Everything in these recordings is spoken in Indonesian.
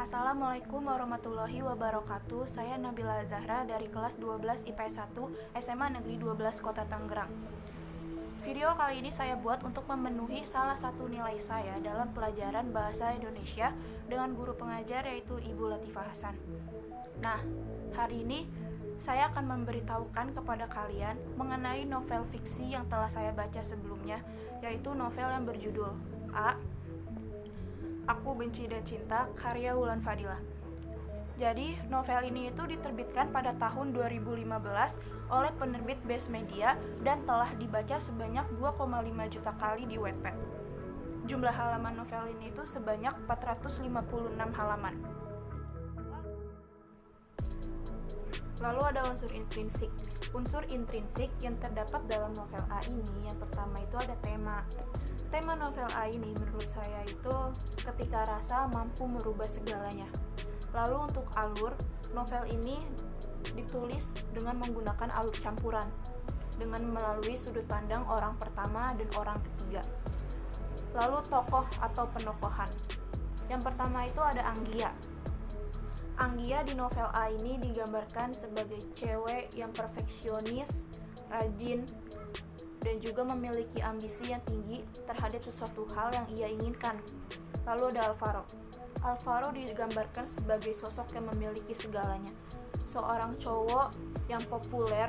Assalamualaikum warahmatullahi wabarakatuh. Saya Nabila Zahra dari kelas 12 IPS 1 SMA Negeri 12 Kota Tangerang. Video kali ini saya buat untuk memenuhi salah satu nilai saya dalam pelajaran Bahasa Indonesia dengan guru pengajar yaitu Ibu Latifah Hasan. Nah, hari ini saya akan memberitahukan kepada kalian mengenai novel fiksi yang telah saya baca sebelumnya, yaitu novel yang berjudul A. Aku Benci dan Cinta karya Wulan Fadilah. Jadi, novel ini itu diterbitkan pada tahun 2015 oleh penerbit Best Media dan telah dibaca sebanyak 2,5 juta kali di Wattpad. Jumlah halaman novel ini itu sebanyak 456 halaman. Lalu ada unsur intrinsik. Unsur intrinsik yang terdapat dalam novel A ini, yang pertama itu ada tema. Tema novel A ini menurut saya itu ketika rasa mampu merubah segalanya. Lalu untuk alur, novel ini ditulis dengan menggunakan alur campuran dengan melalui sudut pandang orang pertama dan orang ketiga. Lalu tokoh atau penokohan. Yang pertama itu ada Anggia. Anggia di novel A ini digambarkan sebagai cewek yang perfeksionis, rajin, dan juga memiliki ambisi yang tinggi terhadap sesuatu hal yang ia inginkan. Lalu ada Alvaro. Alvaro digambarkan sebagai sosok yang memiliki segalanya, seorang cowok yang populer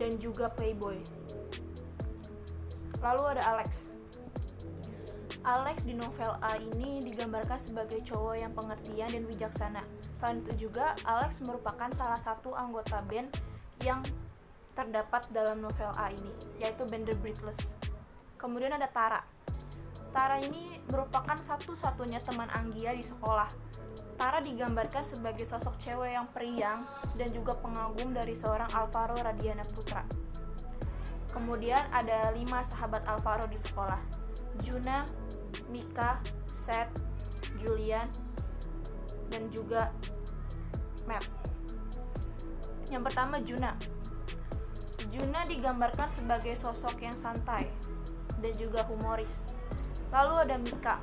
dan juga playboy. Lalu ada Alex. Alex di novel A ini digambarkan sebagai cowok yang pengertian dan bijaksana. Selain itu juga, Alex merupakan salah satu anggota band yang terdapat dalam novel A ini, yaitu band The Breathless. Kemudian ada Tara. Tara ini merupakan satu-satunya teman Anggia di sekolah. Tara digambarkan sebagai sosok cewek yang periang dan juga pengagum dari seorang Alvaro Radiana Putra. Kemudian ada 5 sahabat Alvaro di sekolah: Juna, Mika, Seth, Julian, dan juga Matt. Yang pertama, Juna. Juna digambarkan sebagai sosok yang santai dan juga humoris. Lalu ada Mika.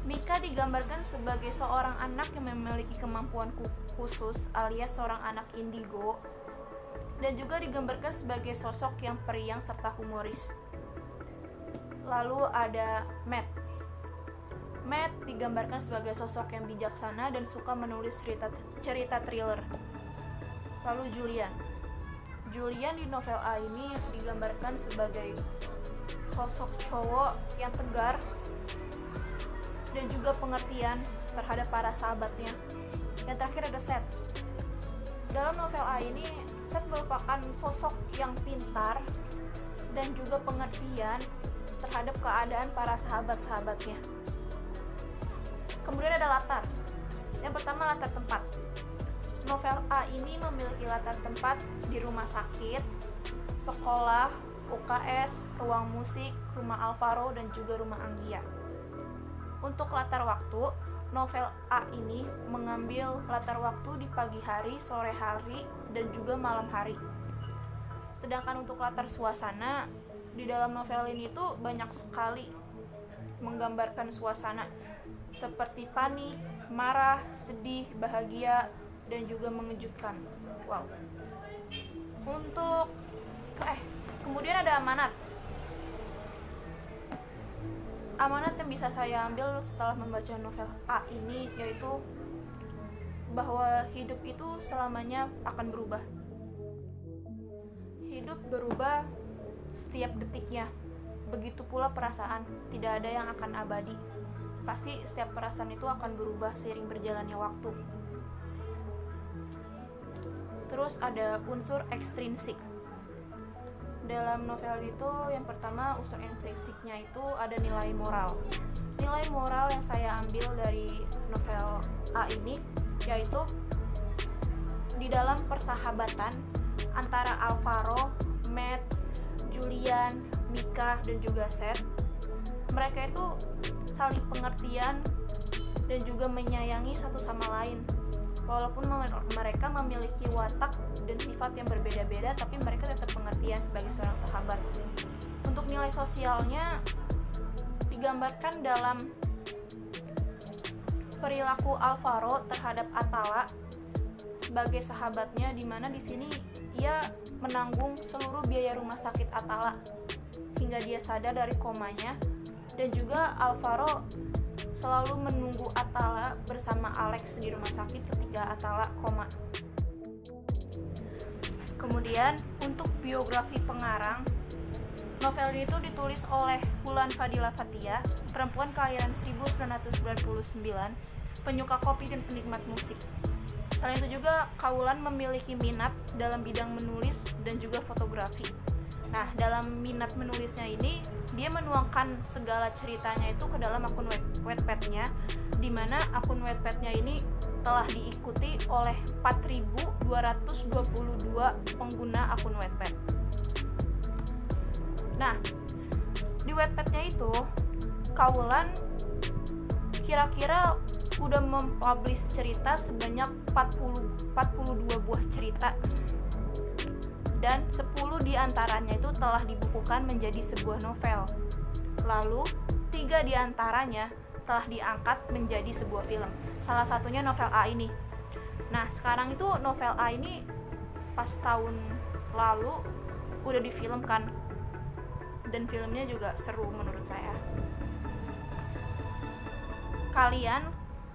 Mika digambarkan sebagai seorang anak yang memiliki kemampuan khusus alias seorang anak indigo, dan juga digambarkan sebagai sosok yang periang serta humoris. Lalu ada Matt. Matt digambarkan sebagai sosok yang bijaksana dan suka menulis cerita thriller. Lalu Julian. Julian di novel A ini digambarkan sebagai sosok cowok yang tegar dan juga pengertian terhadap para sahabatnya. Yang terakhir ada Seth. Dalam novel A ini, Seth merupakan sosok yang pintar dan juga pengertian terhadap keadaan para sahabat-sahabatnya. Kemudian ada latar. Yang pertama, latar tempat. Novel A ini memiliki latar tempat di rumah sakit, sekolah, UKS, ruang musik, rumah Alvaro, dan juga rumah Anggia. Untuk latar waktu, novel A ini mengambil latar waktu di pagi hari, sore hari, dan juga malam hari. Sedangkan untuk latar suasana, di dalam novel ini tuh banyak sekali menggambarkan suasana seperti panik, marah, sedih, bahagia, dan juga mengejutkan. Wow. Kemudian ada amanat. Amanat yang bisa saya ambil setelah membaca novel A ini yaitu bahwa hidup itu selamanya akan berubah. Hidup berubah setiap detiknya. Begitu pula perasaan, tidak ada yang akan abadi. Pasti setiap perasaan itu akan berubah seiring berjalannya waktu. Terus ada unsur ekstrinsik. Dalam novel itu yang pertama unsur intrinsiknya itu ada nilai moral. Nilai moral yang saya ambil dari novel A ini yaitu di dalam persahabatan antara Alvaro, Matt, Julian, Mika, dan juga Seth. Mereka itu saling pengertian dan juga menyayangi satu sama lain. Walaupun mereka memiliki watak dan sifat yang berbeda-beda, tapi mereka tetap pengertian sebagai seorang sahabat. Untuk nilai sosialnya digambarkan dalam perilaku Alvaro terhadap Atala sebagai sahabatnya, di mana di sini ia menanggung seluruh biaya rumah sakit Atala hingga dia sadar dari komanya, dan juga Alvaro selalu menunggu Atala bersama Alex di rumah sakit ketika Atala koma. Kemudian untuk biografi pengarang, novel ini itu ditulis oleh Wulan Fadila Fathia, perempuan kelahiran 1999, penyuka kopi dan penikmat musik. Selain itu juga Kaulan memiliki minat dalam bidang menulis dan juga fotografi. Nah, dalam minat menulisnya ini, dia menuangkan segala ceritanya itu ke dalam akun Wattpad-nya, di mana akun Wattpad-nya ini telah diikuti oleh 4.222 pengguna akun Wattpad. Nah, di Wattpad-nya itu, Kaulan kira-kira udah mempublish cerita sebanyak 42 buah cerita, dan 10 diantaranya itu telah dibukukan menjadi sebuah novel. Lalu 3 diantaranya telah diangkat menjadi sebuah film. Salah satunya novel A ini. Nah, sekarang itu novel A ini pas tahun lalu udah difilmkan, dan filmnya juga seru menurut saya. Kalian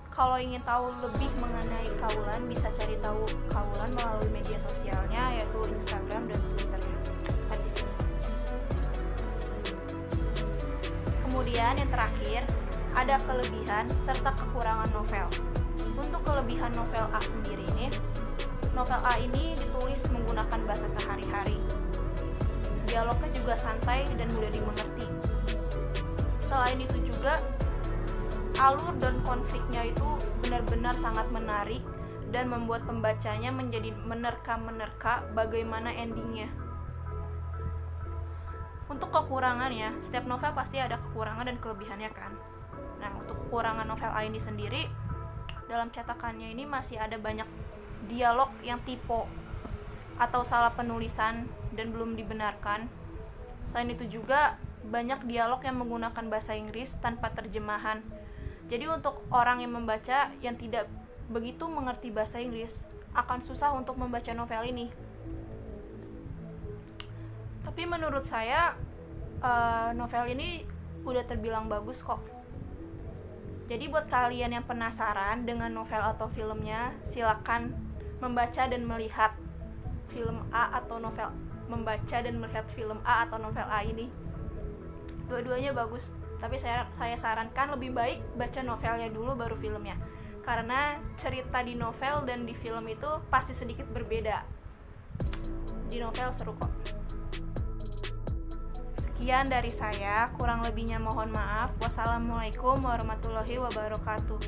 kalau ingin tahu lebih mengenai Kaulan, bisa cari tahu Kaulan melalui media sosialnya, yaitu Instagram dan Twitternya. Di sini. Kemudian yang terakhir, ada kelebihan serta kekurangan novel. Untuk kelebihan novel A sendiri ini, novel A ini ditulis menggunakan bahasa sehari-hari. Dialognya juga santai dan mudah dimengerti. Selain itu juga, alur dan konfliknya itu benar-benar sangat menarik dan membuat pembacanya menjadi menerka-menerka bagaimana endingnya. Untuk kekurangannya, setiap novel pasti ada kekurangan dan kelebihannya kan. Nah, untuk kekurangan novel A ini sendiri, dalam cetakannya ini masih ada banyak dialog yang typo atau salah penulisan dan belum dibenarkan. Selain itu juga banyak dialog yang menggunakan bahasa Inggris tanpa terjemahan. Jadi untuk orang yang membaca yang tidak begitu mengerti bahasa Inggris akan susah untuk membaca novel ini. Tapi menurut saya novel ini udah terbilang bagus kok. Jadi buat kalian yang penasaran dengan novel atau filmnya, silakan membaca dan melihat film A atau novel, membaca dan melihat film A atau novel A ini. Dua-duanya bagus. Tapi saya sarankan lebih baik baca novelnya dulu baru filmnya, karena cerita di novel dan di film itu pasti sedikit berbeda. Di novel seru kok. Sekian dari saya, kurang lebihnya mohon maaf. Wassalamualaikum warahmatullahi wabarakatuh.